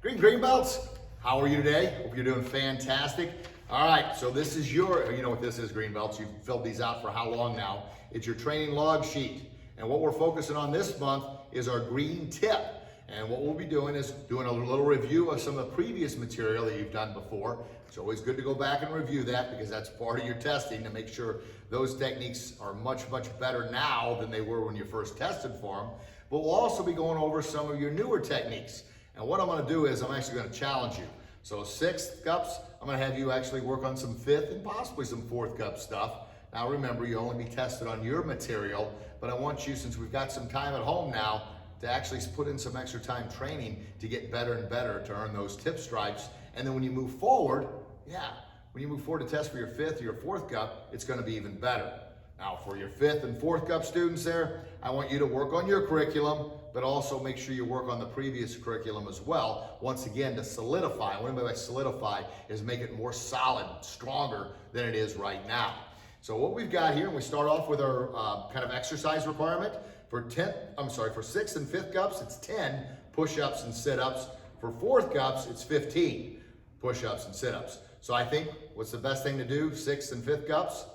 Green belts, how are you today? Hope you're doing fantastic. All right, so this is you know what this is, green belts. You've filled these out for how long now? It's your training log sheet. And what we're focusing on this month is our green tip. And what we'll be doing is doing a little review of some of the previous material that you've done before. It's always good to go back and review that because that's part of your testing to make sure those techniques are much better now than they were when you first tested for them. But we'll also be going over some of your newer techniques. And what I'm gonna do is I'm actually gonna challenge you. So 6th cups, I'm gonna have you actually work on some 5th and possibly some 4th cup stuff. Now remember, you only be tested on your material, but I want you, since we've got some time at home now, to actually put in some extra time training to get better and better to earn those tip stripes. And then when you move forward, when you move forward to test for your 5th or your 4th cup, it's gonna be even better. Now for your 5th and 4th cup students there, I want you to work on your curriculum, but also make sure you work on the previous curriculum as well. Once again, to solidify. What I mean by solidify is make it more solid, stronger than it is right now. So what we've got here, and we start off with our kind of exercise requirement. For 6th and 5th cups, it's 10 push-ups and sit-ups. For 4th cups, it's 15 push-ups and sit-ups. So I think what's the best thing to do, 6th and 5th cups?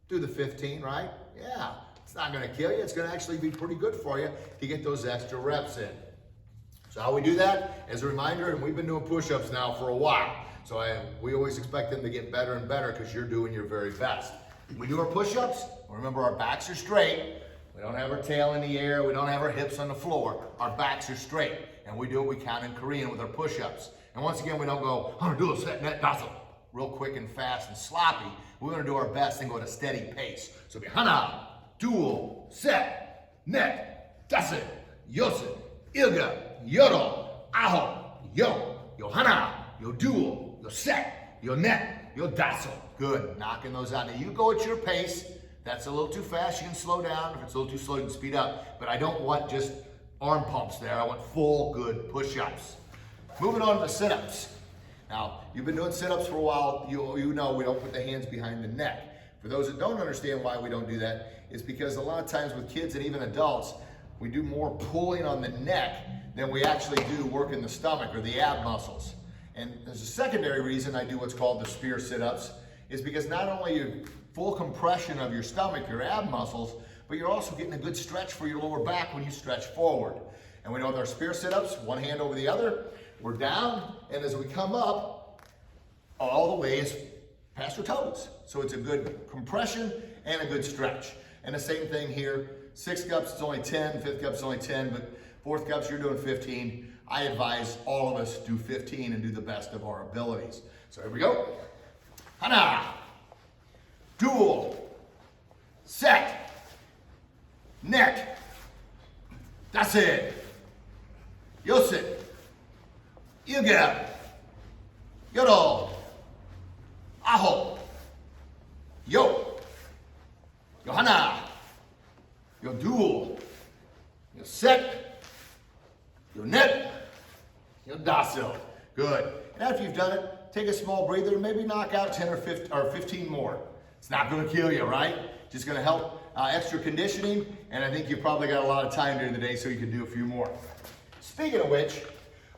Do the 15, right? Yeah, it's not gonna kill you. It's gonna actually be pretty good for you to get those extra reps in. So how we do that, as a reminder, and we've been doing push-ups now for a while. So we always expect them to get better and better because you're doing your very best. We do our push-ups, remember our backs are straight. We don't have our tail in the air. We don't have our hips on the floor. Our backs are straight. And we do what we count in Korean with our push-ups. And once again, we don't go, I'm gonna do a set, net, daso, real quick and fast and sloppy. We're gonna do our best and go at a steady pace. So it'll be hana, dual, set, net, dasu, yosu, ilga, yoro, aho, yo hana, yo dual, yo set, yo net, yo daso. Good, knocking those out. Now you go at your pace. That's a little too fast, you can slow down. If it's a little too slow, you can speed up. But I don't want just arm pumps there. I want full, good push-ups. Moving on to sit-ups. Now, you've been doing sit-ups for a while. You know we don't put the hands behind the neck. For those that don't understand why we don't do that, it's because a lot of times with kids and even adults, we do more pulling on the neck than we actually do working the stomach or the ab muscles. And there's a secondary reason I do what's called the spear sit-ups, is because not only you full compression of your stomach, your ab muscles, but you're also getting a good stretch for your lower back when you stretch forward. And we know with our spear sit-ups, one hand over the other, we're down, and as we come up, all the way is past our toes. So it's a good compression and a good stretch. And the same thing here, 6th cups, it's only 10, 5th cups, only 10, but 4th cups, you're doing 15. I advise all of us do 15 and do the best of our abilities. So here we go. Hana. Dual, set, neck, that's it. Yosu, ilga, yoro, aho, yo, yohana, yo dual, yo set, yo net, yo daso. Good. And after you've done it, take a small breather and maybe knock out 10 or 15 more. It's not gonna kill you, right? Just gonna help extra conditioning, and I think you probably got a lot of time during the day so you can do a few more. Speaking of which,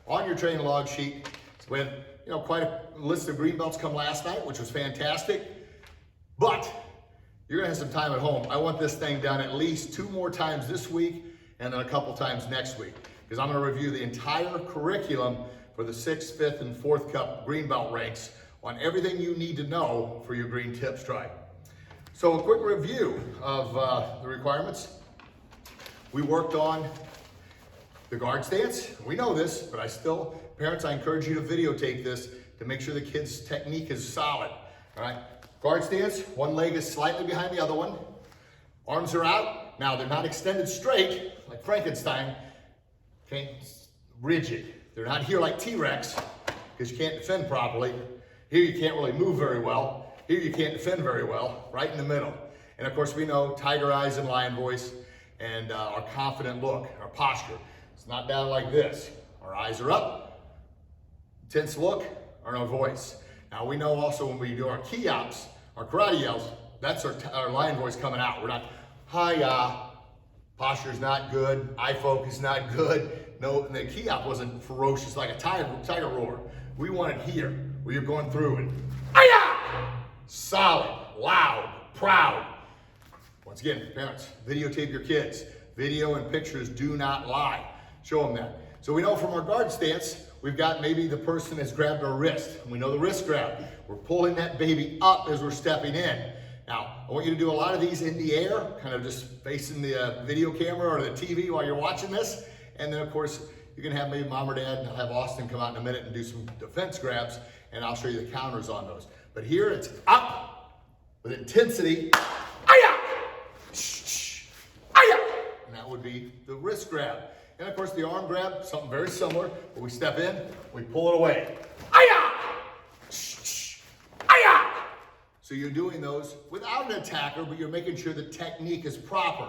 on your training log sheet, we had quite a list of green belts come last night, which was fantastic, but you're gonna have some time at home. I want this thing done at least 2 more times this week and then a couple times next week, because I'm gonna review the entire curriculum for the 6th, 5th, and 4th cup green belt ranks on everything you need to know for your green tip stripe. So a quick review of the requirements. We worked on the guard stance. We know this, but parents, I encourage you to videotape this to make sure the kid's technique is solid, all right? Guard stance, one leg is slightly behind the other one. Arms are out. Now they're not extended straight like Frankenstein, okay? Rigid. They're not here like T-Rex because you can't defend properly. Here you can't really move very well. Here you can't defend very well, right in the middle. And of course we know tiger eyes and lion voice and our confident look, our posture. It's not down like this. Our eyes are up, tense look, or no voice. Now we know also when we do our ki-ops, our karate yells, that's our lion voice coming out. We're not, hi-ya, posture's not good, eye focus not good. the key up wasn't ferocious like a tiger roar. We want it here, where you're going through it. Hi-ya! Solid, loud, proud. Once again, parents, videotape your kids. Video and pictures do not lie. Show them that. So we know from our guard stance, we've got maybe the person has grabbed our wrist. And we know the wrist grab. We're pulling that baby up as we're stepping in. Now, I want you to do a lot of these in the air, kind of just facing the video camera or the TV while you're watching this. And then, of course, you can have maybe mom or dad, and I'll have Austin come out in a minute and do some defense grabs, and I'll show you the counters on those. But here it's up with intensity. Hi-ya! Hi-ya! And that would be the wrist grab. And of course the arm grab, something very similar, where we step in, we pull it away. Hi-ya! Hi-ya! So you're doing those without an attacker, but you're making sure the technique is proper.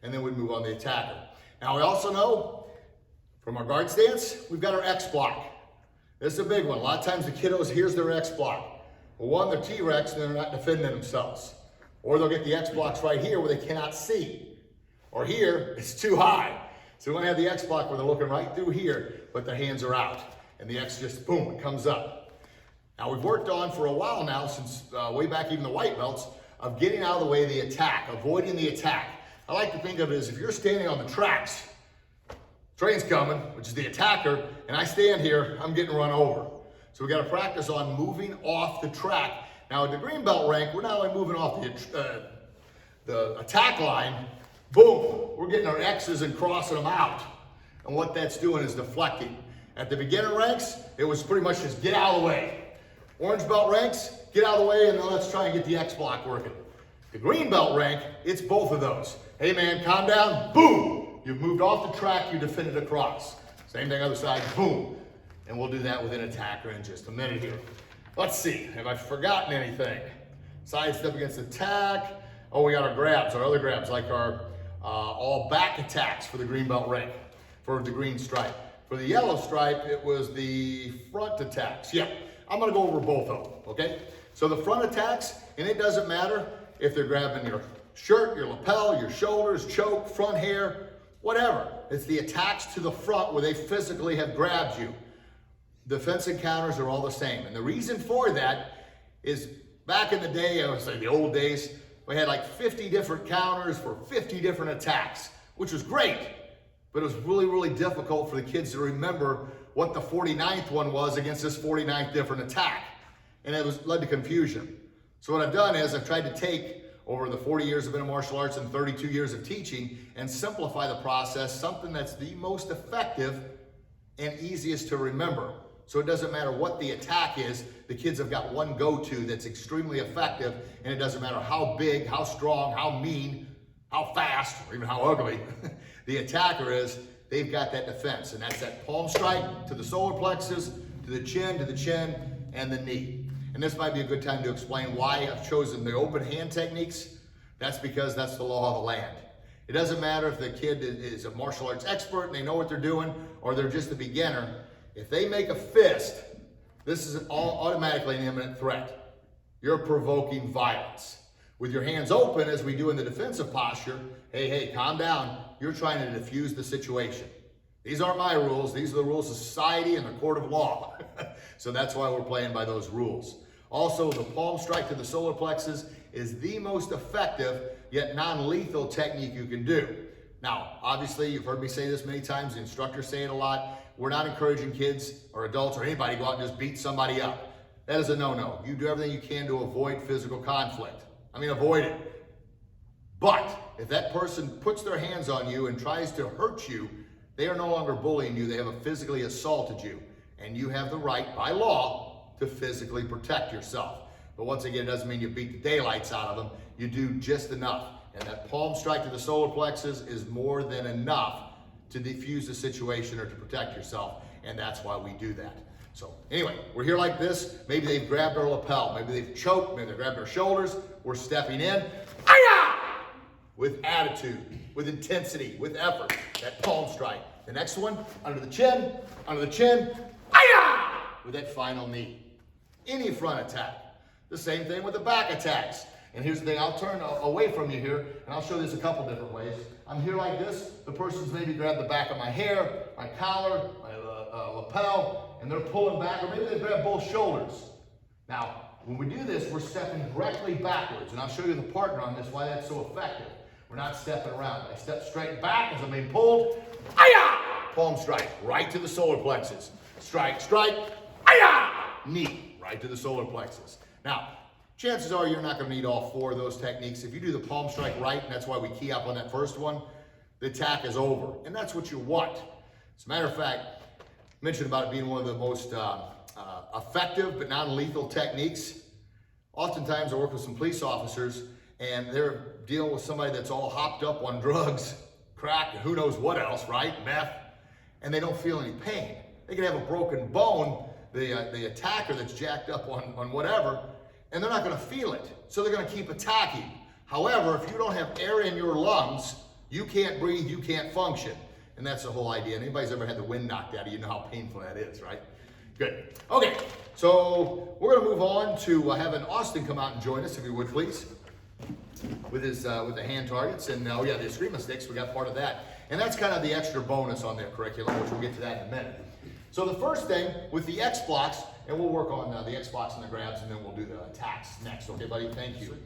And then we move on the attacker. Now we also know, from our guard stance, we've got our X block. This is a big one. A lot of times the kiddos, here's their X block. Well, one, they're T-Rex and they're not defending themselves. Or they'll get the X blocks right here where they cannot see. Or here, it's too high. So we want to have the X block where they're looking right through here, but their hands are out. And the X just, boom, it comes up. Now we've worked on for a while now, since way back even the white belts, of getting out of the way of the attack, avoiding the attack. I like to think of it as if you're standing on the tracks, train's coming, which is the attacker, and I stand here, I'm getting run over. So we got to practice on moving off the track. Now at the green belt rank, we're not only moving off the attack line, boom, we're getting our X's and crossing them out. And what that's doing is deflecting. At the beginner ranks, it was pretty much just get out of the way. Orange belt ranks, get out of the way, and then let's try and get the X block working. The green belt rank, it's both of those. Hey man, calm down, boom. You've moved off the track, you defended across. Same thing other side, boom. And we'll do that with an attacker in just a minute here. Let's see, have I forgotten anything? Side step against attack. Oh, we got our grabs, our other grabs, like our all back attacks for the green belt rank, for the green stripe. For the yellow stripe, it was the front attacks. Yeah, I'm gonna go over both of them, okay? So the front attacks, and it doesn't matter if they're grabbing your shirt, your lapel, your shoulders, choke, front hair, whatever. It's the attacks to the front where they physically have grabbed you. Defense and counters are all the same. And the reason for that is back in the day, I would say the old days, we had like 50 different counters for 50 different attacks, which was great. But it was really, really difficult for the kids to remember what the 49th one was against this 49th different attack. And it led to confusion. So what I've done is I've tried to take over the 40 years I've been in martial arts and 32 years of teaching and simplify the process, something that's the most effective and easiest to remember. So it doesn't matter what the attack is, the kids have got one go-to that's extremely effective, and it doesn't matter how big, how strong, how mean, how fast, or even how ugly the attacker is, they've got that defense. And that's that palm strike to the solar plexus, to the chin, and the knee. And this might be a good time to explain why I've chosen the open hand techniques. That's because that's the law of the land. It doesn't matter if the kid is a martial arts expert and they know what they're doing, or they're just a beginner. If they make a fist, this is automatically an imminent threat. You're provoking violence. With your hands open, as we do in the defensive posture, hey, calm down. You're trying to diffuse the situation. These aren't my rules. These are the rules of society and the court of law. So that's why we're playing by those rules. Also, the palm strike to the solar plexus is the most effective yet non-lethal technique you can do. Now, obviously, you've heard me say this many times. The instructors say it a lot. We're not encouraging kids or adults or anybody to go out and just beat somebody up. That is a no-no. You do everything you can to avoid physical conflict. Avoid it. But if that person puts their hands on you and tries to hurt you, they are no longer bullying you. They have physically assaulted you. And you have the right, by law, to physically protect yourself. But once again, it doesn't mean you beat the daylights out of them. You do just enough. And that palm strike to the solar plexus is more than enough to defuse the situation or to protect yourself. And that's why we do that. So anyway, we're here like this. Maybe they've grabbed our lapel. Maybe they've choked. Maybe they've grabbed our shoulders. We're stepping in. Hi-ya! With attitude, with intensity, with effort. That palm strike. The next one, under the chin, hi-ya! With that final knee. Any front attack. The same thing with the back attacks. And here's the thing, I'll turn away from you here, and I'll show this a couple different ways. I'm here like this, the person's maybe grabbed the back of my hair, my collar, my lapel, and they're pulling back, or maybe they grab both shoulders. Now, when we do this, we're stepping directly backwards, and I'll show you the partner on this, why that's so effective. We're not stepping around. I step straight back as I'm being pulled. Hi-ya! Palm strike, right to the solar plexus. Strike, strike, hi-ya! Knee, right to the solar plexus. Now, chances are you're not going to need all 4 of those techniques. If you do the palm strike right, and that's why we key up on that first one, the attack is over, and that's what you want. As a matter of fact, I mentioned about it being one of the most effective but non-lethal techniques. Oftentimes I work with some police officers and they're dealing with somebody that's all hopped up on drugs, crack, and who knows what else, right? Meth, and they don't feel any pain. They can have a broken bone, the attacker that's jacked up on whatever, and they're not gonna feel it. So they're gonna keep attacking. However, if you don't have air in your lungs, you can't breathe, you can't function. And that's the whole idea. And anybody's ever had the wind knocked out of you, know how painful that is, right? Good. Okay, so we're gonna move on to having Austin come out and join us, if you would please, with his with the hand targets. And oh yeah, the Eskrima sticks, we got part of that. And that's kind of the extra bonus on their curriculum, which we'll get to that in a minute. So the first thing with the X blocks, and we'll work on the X blocks and the grabs, and then we'll do the attacks next. Okay, buddy? Thank you.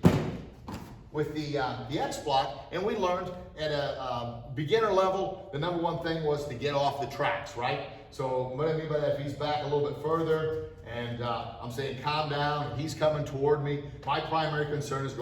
With the X block, and we learned at a beginner level, the number one thing was to get off the tracks, right? So what I mean by that, if he's back a little bit further, and I'm saying calm down, and he's coming toward me, my primary concern is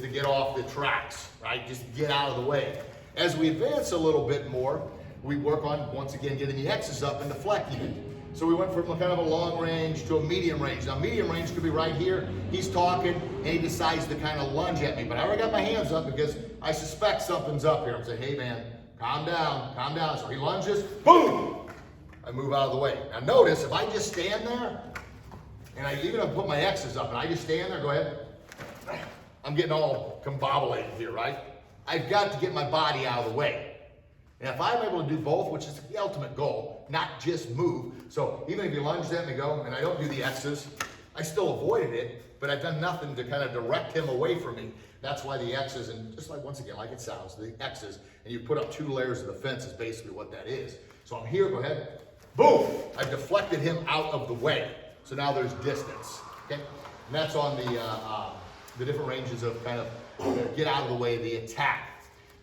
to get off the tracks, right? Just get out of the way. As we advance a little bit more, we work on, once again, getting the X's up and deflecting it. So we went from kind of a long range to a medium range. Now medium range could be right here. He's talking and he decides to kind of lunge at me. But I already got my hands up because I suspect something's up here. I'm saying, hey man, calm down, calm down. So he lunges, boom! I move out of the way. Now notice, if I just stand there, and I even put my X's up and I just stand there, go ahead. I'm getting all combobulated here, right? I've got to get my body out of the way. And if I'm able to do both, which is the ultimate goal, not just move. So even if he lunges at me, go, and I don't do the X's, I still avoided it, but I've done nothing to kind of direct him away from me. That's why the X's, and just like, once again, like it sounds, the X's, and you put up 2 layers of defense is basically what that is. So I'm here, go ahead, boom! I've deflected him out of the way. So now there's distance, okay? And that's on the different ranges of kind of get out of the way, the attack.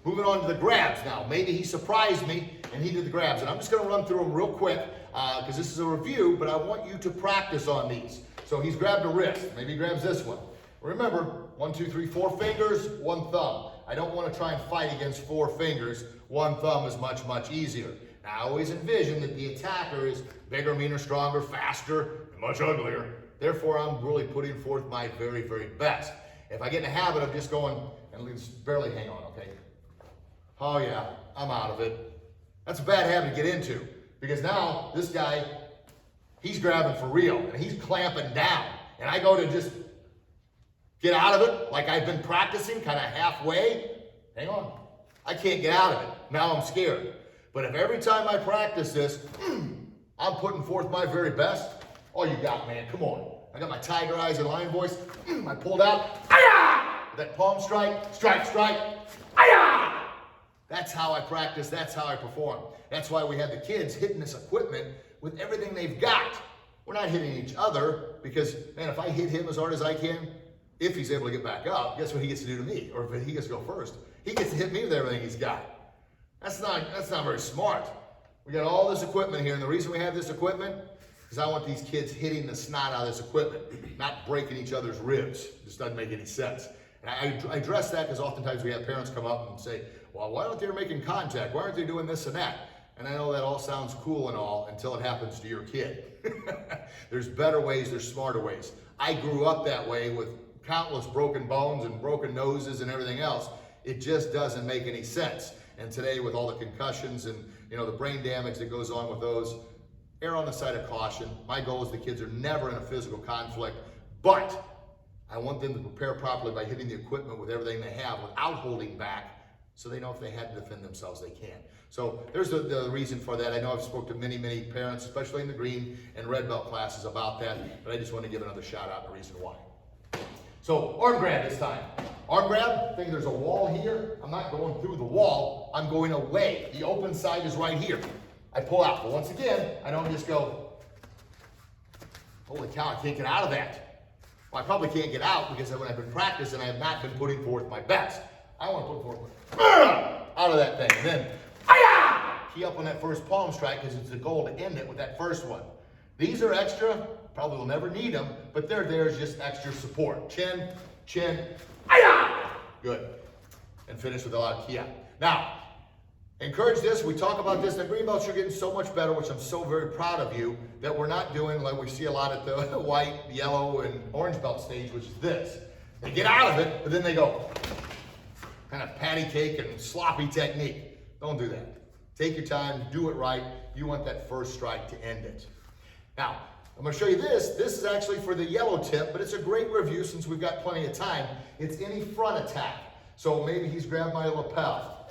Moving on to the grabs now. Maybe he surprised me and he did the grabs. And I'm just gonna run through them real quick because this is a review, but I want you to practice on these. So he's grabbed a wrist. Maybe he grabs this one. Remember, 1, 2, 3, 4 fingers, 1 thumb. I don't want to try and fight against 4 fingers. 1 thumb is much, much easier. Now, I always envision that the attacker is bigger, meaner, stronger, faster, and much uglier. Therefore, I'm really putting forth my very, very best. If I get in the habit of just going, and just barely hang on, okay? Oh yeah, I'm out of it. That's a bad habit to get into because now this guy, he's grabbing for real and he's clamping down. And I go to just get out of it like I've been practicing kind of halfway. Hang on, I can't get out of it. Now I'm scared. But if every time I practice this, I'm putting forth my very best, all you got, man, come on. I got my tiger eyes and lion voice. I pulled out, ah! That palm strike, strike, strike, ah! That's how I practice, that's how I perform. That's why we have the kids hitting this equipment with everything they've got. We're not hitting each other because, man, if I hit him as hard as I can, if he's able to get back up, guess what he gets to do to me? Or if he gets to go first, he gets to hit me with everything he's got. That's not very smart. We got all this equipment here, and the reason we have this equipment is I want these kids hitting the snot out of this equipment, not breaking each other's ribs. It just doesn't make any sense. And I address that because oftentimes we have parents come up and say, well, why aren't they making contact? Why aren't they doing this and that? And I know that all sounds cool and all until it happens to your kid. There's better ways, there's smarter ways. I grew up that way with countless broken bones and broken noses and everything else. It just doesn't make any sense. And today with all the concussions and the brain damage that goes on with those, err on the side of caution. My goal is the kids are never in a physical conflict, but I want them to prepare properly by hitting the equipment with everything they have without holding back so they know if they had to defend themselves, they can. So there's the reason for that. I know I've spoke to many, many parents, especially in the green and red belt classes about that, but I just want to give another shout out and a reason why. So arm grab this time. Arm grab, think there's a wall here. I'm not going through the wall, I'm going away. The open side is right here. I pull out. But once again, I don't just go, holy cow, I can't get out of that. Well, I probably can't get out because when I've been practicing, I have not been putting forth my best. I want to put forth out of that thing. And then, key up on that first palm strike because it's the goal to end it with that first one. These are extra, probably will never need them, but they're there as just extra support. Chin, chin, good. And finish with a lot of key out. Now, encourage this. We talk about this. The green belts are getting so much better, which I'm so very proud of you, that we're not doing like we see a lot at the white, yellow, and orange belt stage, which is this. They get out of it, but then they go kind of patty cake and sloppy technique. Don't do that. Take your time, do it right. You want that first strike to end it. Now, I'm going to show you this. This is actually for the yellow tip, but it's a great review since we've got plenty of time. It's any front attack. So maybe he's grabbed my lapel.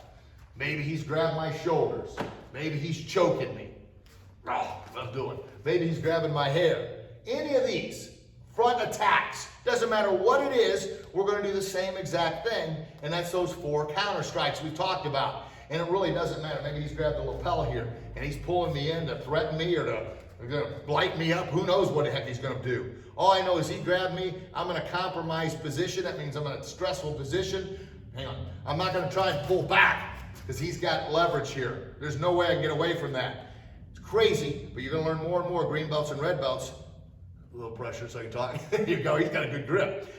Maybe he's grabbed my shoulders. Maybe he's choking me. Oh, I'm doing. Maybe he's grabbing my hair. Any of these front attacks, doesn't matter what it is, we're going to do the same exact thing, and that's those 4 counter strikes we talked about. And it really doesn't matter. Maybe he's grabbed the lapel here, and he's pulling me in to threaten me or to light me up. Who knows what the heck he's going to do. All I know is he grabbed me. I'm in a compromised position. That means I'm in a stressful position. Hang on. I'm not going to try and pull back because he's got leverage here. There's no way I can get away from that. It's crazy, but you're going to learn more and more green belts and red belts. A little pressure so I can talk. There you go. He's got a good grip.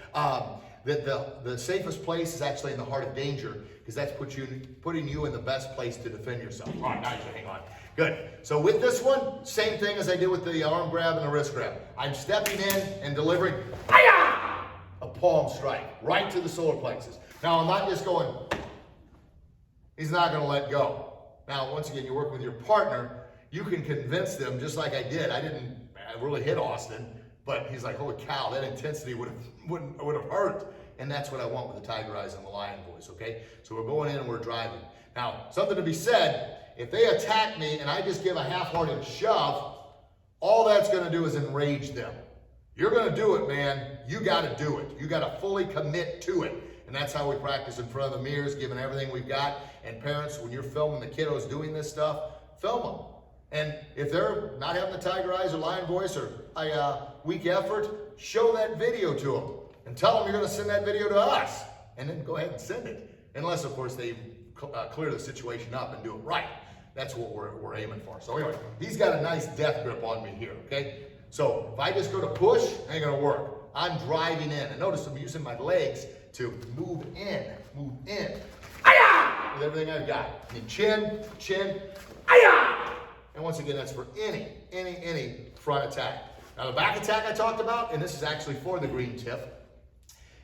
The safest place is actually in the heart of danger because that's putting you in the best place to defend yourself. All right, now you can hang on. Good. So with this one, same thing as I did with the arm grab and the wrist grab. I'm stepping in and delivering a palm strike right to the solar plexus. Now I'm not just going, he's not going to let go. Now, once again, you work with your partner, you can convince them just like I did. I really hit Austin, but he's like, holy cow, that intensity would have hurt. And that's what I want with the Tiger Eyes and the Lion Voice, okay? So we're going in and we're driving. Now, something to be said, if they attack me and I just give a half-hearted shove, all that's going to do is enrage them. You're going to do it, man. You got to do it. You got to fully commit to it. And that's how we practice in front of the mirrors, giving everything we've got. And parents, when you're filming the kiddos doing this stuff, film them. And if they're not having the Tiger Eyes or Lion Voice or a weak effort, show that video to them. And tell them you're going to send that video to us. And then go ahead and send it. Unless, of course, they clear the situation up and do it right. That's what we're aiming for. So anyway, he's got a nice death grip on me here, okay? So if I just go to push, it ain't going to work. I'm driving in. And notice I'm using my legs to move in. With everything I've got. And chin, chin, and once again, that's for any front attack. Now the back attack I talked about, and this is actually for the green tip.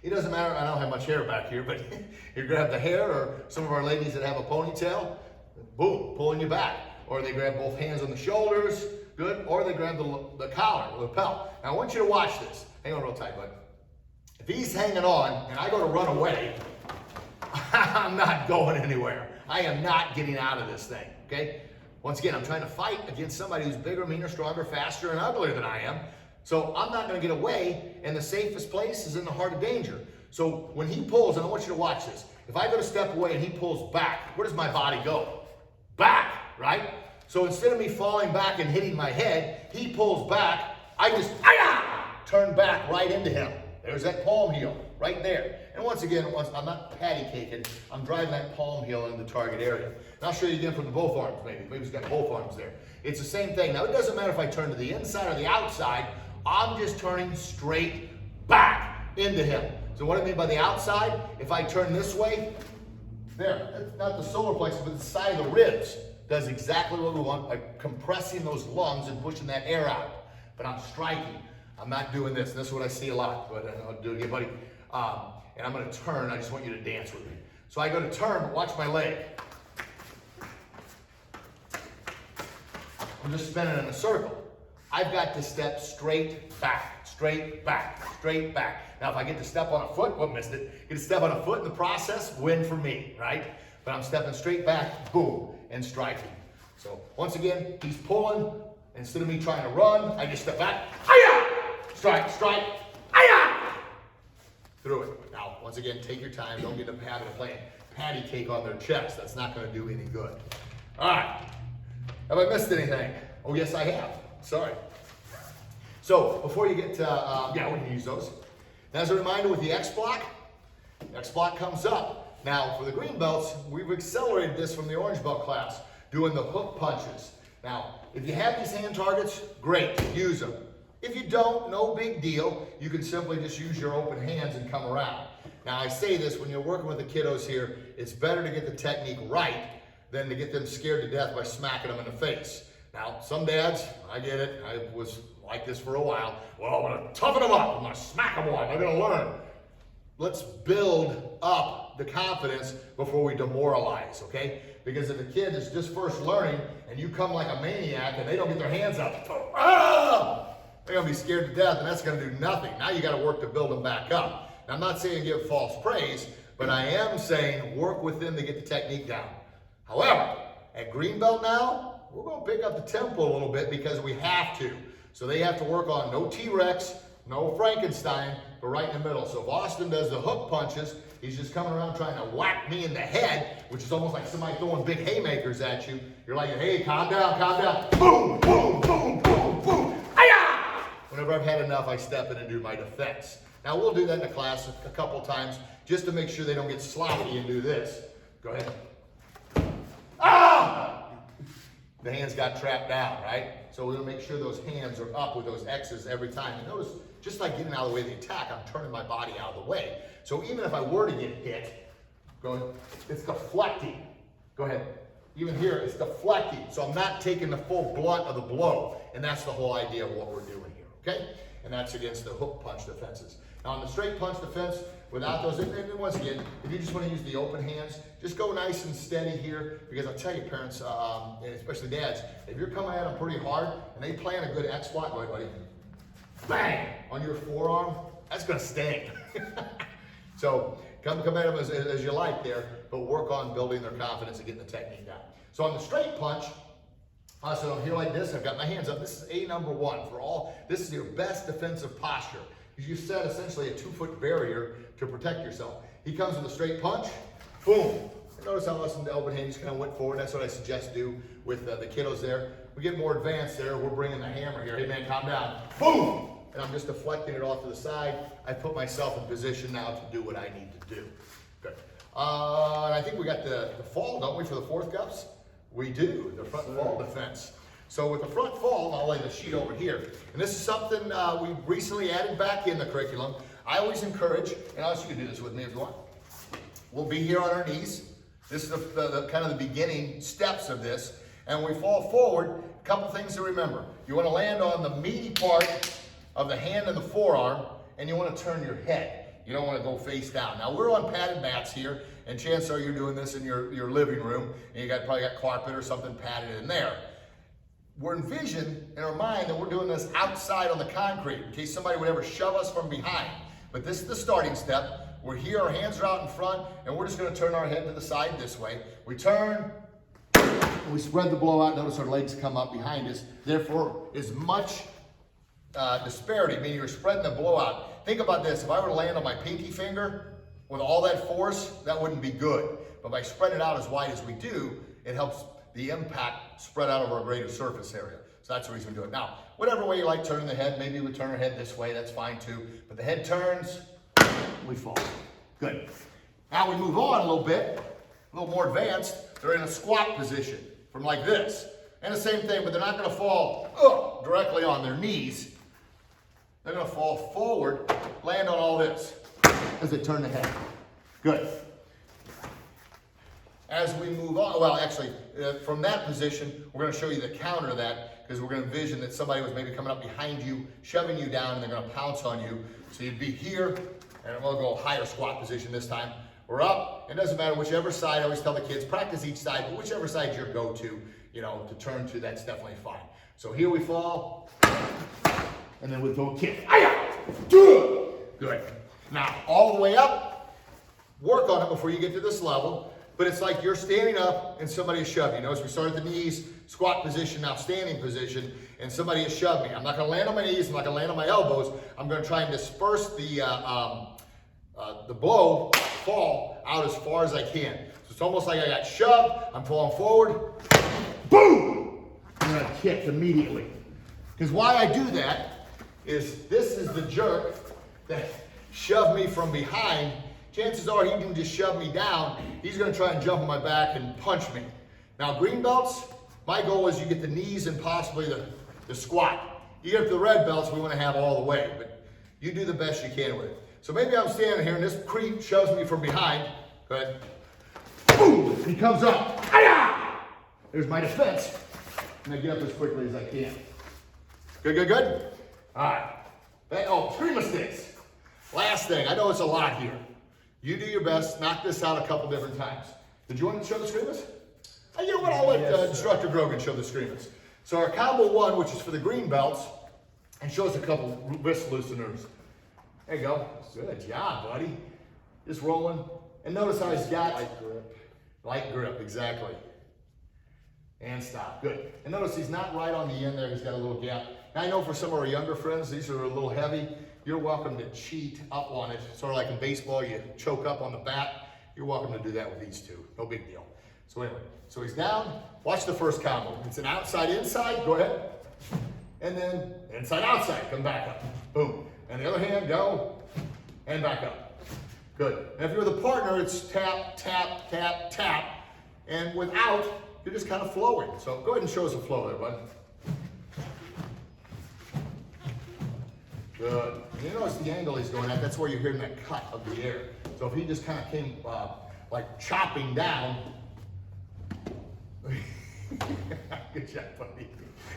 It doesn't matter, I don't have much hair back here, but you grab the hair, or some of our ladies that have a ponytail, boom, pulling you back. Or they grab both hands on the shoulders, good, or they grab the collar, the lapel. Now I want you to watch this. Hang on real tight, bud. If he's hanging on and I go to run away, I'm not going anywhere. I am not getting out of this thing, okay? Once again, I'm trying to fight against somebody who's bigger, meaner, stronger, faster, and uglier than I am. So I'm not going to get away, and the safest place is in the heart of danger. So when he pulls, and I want you to watch this, if I go to step away and he pulls back, where does my body go? Back, right? So instead of me falling back and hitting my head, he pulls back, I just turn back right into him. There's that palm heel right there. And once again, I'm not patty caking, I'm driving that palm heel into the target area. And I'll show you again from both arms, maybe. Maybe he's got both arms there. It's the same thing. Now, it doesn't matter if I turn to the inside or the outside, I'm just turning straight back into him. So what I mean by the outside, if I turn this way, there, that's not the solar plexus, but the side of the ribs does exactly what we want, by compressing those lungs and pushing that air out. But I'm striking. I'm not doing this. This is what I see a lot, but I'll do it again, buddy. And I'm going to turn. I just want you to dance with me. So I go to turn, but watch my leg. I'm just spinning in a circle. I've got to step straight back, straight back, straight back. Now, if I get to step on a foot, missed it. Get to step on a foot in the process, win for me, right? But I'm stepping straight back, boom, and striking. So once again, he's pulling. Instead of me trying to run, I just step back, strike, strike, through it. Now, once again, take your time. Don't get in the habit of playing patty cake on their chest. That's not going to do any good. All right. Have I missed anything? Oh, yes, I have. Sorry. So before you get to, yeah, we can use those. Now, as a reminder with the X block comes up. Now, for the green belts, we've accelerated this from the orange belt class, doing the hook punches. Now, if you have these hand targets, great, use them. If you don't, no big deal. You can simply just use your open hands and come around. Now, I say this, when you're working with the kiddos here, it's better to get the technique right than to get them scared to death by smacking them in the face. Now, some dads, I get it, I was like this for a while. Well, I'm gonna toughen them up, I'm gonna smack them on, I'm gonna learn. Let's build up the confidence before we demoralize, okay? Because if a kid is just first learning and you come like a maniac and they don't get their hands up, they're gonna be scared to death and that's gonna do nothing. Now you gotta work to build them back up. Now, I'm not saying give false praise, but I am saying work with them to get the technique down. However, at green belt now, we're gonna pick up the tempo a little bit because we have to. So they have to work on no T-Rex, no Frankenstein, but right in the middle. So if Austin does the hook punches, he's just coming around trying to whack me in the head, which is almost like somebody throwing big haymakers at you. You're like, hey, calm down, calm down. Boom, boom, boom, boom, boom. Hi-ya! Whenever I've had enough, I step in and do my defense. Now we'll do that in the class a couple times just to make sure they don't get sloppy and do this. Go ahead. Ah! The hands got trapped down, right? So we're gonna make sure those hands are up with those X's every time. And notice, just like getting out of the way of the attack, I'm turning my body out of the way. So even if I were to get hit, it's deflecting. Go ahead. Even here, it's deflecting. So I'm not taking the full blunt of the blow. And that's the whole idea of what we're doing here, okay? And that's against the hook punch defenses. Now on the straight punch defense, without those, and once again, if you just want to use the open hands, just go nice and steady here, because I'll tell you, parents, and especially dads, if you're coming at them pretty hard and they plan a good X block, go ahead, buddy, bang, on your forearm, that's going to sting. So come at them as you like there, but work on building their confidence and getting the technique down. So on the straight punch, so I'm here like this, I've got my hands up. This is A number one for all. This is your best defensive posture. You set essentially a 2-foot barrier to protect yourself. He comes with a straight punch, boom. And notice how less than the open hand, just kind of went forward. That's what I suggest do with the kiddos there. We get more advanced there. We're bringing the hammer here. Hey man, calm down. Boom! And I'm just deflecting it off to the side. I put myself in position now to do what I need to do. Good. And I think we got the fall, don't we, for the fourth cups? We do, the front fall defense. So with the front fall, I'll lay the sheet over here. And this is something we recently added back in the curriculum. I always encourage, and I'll ask you to do this with me if you want. We'll be here on our knees. This is the kind of the beginning steps of this. And when we fall forward, a couple things to remember. You want to land on the meaty part of the hand and the forearm, and you want to turn your head. You don't want to go face down. Now we're on padded mats here, and chances are you're doing this in your living room, and you probably got carpet or something padded in there. We're envisioning in our mind that we're doing this outside on the concrete in case somebody would ever shove us from behind. But this is the starting step. We're here, our hands are out in front, and we're just gonna turn our head to the side this way. We turn, and we spread the blow out. Notice our legs come up behind us. Therefore, as much disparity, meaning you're spreading the blow out. Think about this, if I were to land on my pinky finger with all that force, that wouldn't be good. But by spreading it out as wide as we do, it helps the impact spread out over a greater surface area. So that's the reason we do it. Now, whatever way you like turning the head, maybe we turn our head this way, that's fine too. But the head turns, we fall. Good. Now we move on a little bit, a little more advanced. They're in a squat position from like this. And the same thing, but they're not gonna fall directly on their knees. They're gonna fall forward, land on all this as they turn the head. Good. As we move on, well, actually, from that position, we're going to show you the counter to that, because we're going to envision that somebody was maybe coming up behind you, shoving you down, and they're going to pounce on you. So you'd be here, and we'll go higher squat position this time. We're up. It doesn't matter whichever side. I always tell the kids, practice each side, but whichever side your go-to, to turn to, that's definitely fine. So here we fall, and then we throw a kick. Good. Now, all the way up, work on it before you get to this level. But it's like you're standing up and somebody has shoved you. Notice we started at the knees, squat position, now standing position, and somebody has shoved me. I'm not gonna land on my knees, I'm not gonna land on my elbows. I'm gonna try and disperse the blow, fall out as far as I can. So it's almost like I got shoved, I'm falling forward, boom! gonna kick immediately. Because why I do that is this is the jerk that shoved me from behind. Chances are he can just shove me down. He's gonna try and jump on my back and punch me. Now green belts, my goal is you get the knees and possibly the squat. You get up to the red belts, we wanna have all the way, but you do the best you can with it. So maybe I'm standing here and this creep shoves me from behind. Go ahead. Boom! He comes up. Hi-ya! There's my defense. And I get up as quickly as I can. Good, good, good? All right. Oh, screamer sticks. Last thing, I know it's a lot here. You do your best, knock this out a couple different times. Did you want to show the screamers? You know what, I'll let Instructor Grogan show the screamers. So our combo one, which is for the green belts, and show us a couple wrist looseners. There you go. Good job, buddy. Just rolling. And notice how he's got light grip. Light grip, exactly. And stop. Good. And notice he's not right on the end there. He's got a little gap. Now, I know for some of our younger friends, these are a little heavy. You're welcome to cheat up on it. Sort of like in baseball, you choke up on the bat. You're welcome to do that with these two. No big deal. So anyway, so he's down. Watch the first combo. It's an outside-inside. Go ahead. And then inside-outside. Come back up. Boom. And the other hand, go. And back up. Good. And if you're the partner, it's tap, tap, tap, tap. And without, you're just kind of flowing. So go ahead and show us a flow there, bud. Good. And you notice the angle he's going at, that's where you're hearing that cut of the air. So if he just kind of came like chopping down. Good job, buddy.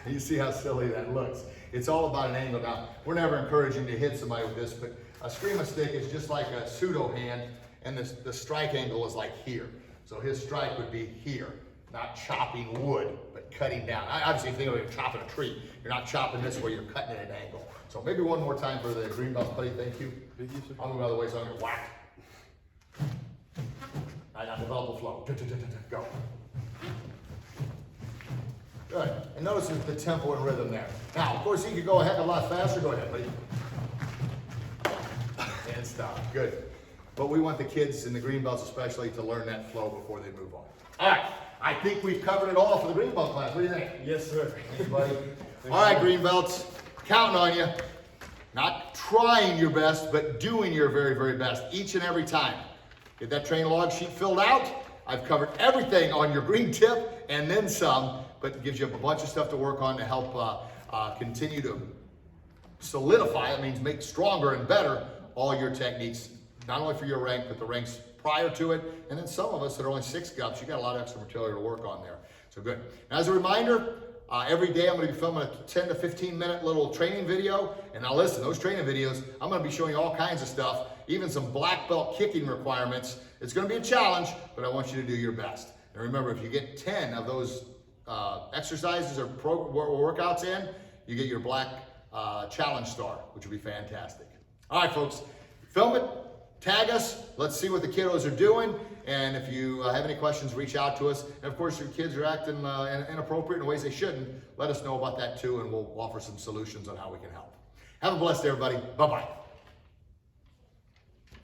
And you see how silly that looks. It's all about an angle. Now, we're never encouraging to hit somebody with this, but a screamer stick is just like a pseudo hand, and the strike angle is like here. So his strike would be here, not chopping wood, but cutting down. Obviously, if you think of it, chopping a tree, you're not chopping this way, you're cutting at an angle. So maybe one more time for the green belt, buddy. Thank you. I'll move out of the way so I'm going to whack. All right, now develop a flow. Go. Good. And notice the tempo and rhythm there. Now, of course, you could go a heck of a lot faster. Go ahead, buddy. And stop. Good. But we want the kids and the green belts especially to learn that flow before they move on. All right. I think we've covered it all for the green belt class. What do you think? Yes, sir. Thanks, buddy. All right, green belts. Counting on you. Not trying your best, but doing your very, very best each and every time. Get that training log sheet filled out. I've covered everything on your green tip and then some, but it gives you a bunch of stuff to work on to help continue to solidify. It means make stronger and better all your techniques, not only for your rank, but the ranks prior to it. And then some of us that are only 6 gups, you got a lot of extra material to work on there. So good. Now, as a reminder, every day I'm going to be filming a 10 to 15 minute little training video. And now listen, those training videos, I'm going to be showing you all kinds of stuff, even some black belt kicking requirements. It's going to be a challenge, but I want you to do your best. And remember, if you get 10 of those exercises or workouts in, you get your black challenge star, which will be fantastic. All right, folks, film it, tag us, let's see what the kiddos are doing, and if you have any questions, reach out to us. And of course, your kids are acting inappropriate in ways they shouldn't, let us know about that too, and we'll offer some solutions on how we can help. Have a blessed day, everybody. Bye-bye.